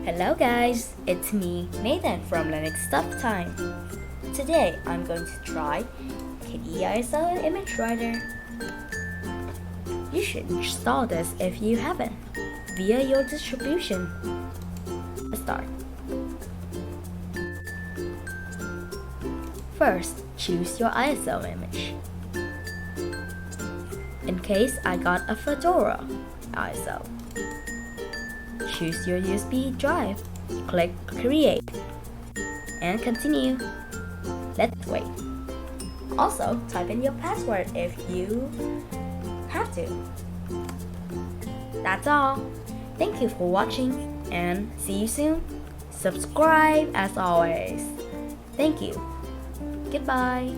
Hello guys, it's me, Nathan from Linux Stuff Time. Today I'm going to try KDE ISO Image Writer. You should install this if you haven't, via your distribution. Let's start. First, choose your ISO image. In case I got a Fedora ISO. Choose your USB drive, click Create, and continue. Let's wait. Also, type in your password if you have to. That's all. Thank you for watching and see you soon. Subscribe as always. Thank you. Goodbye.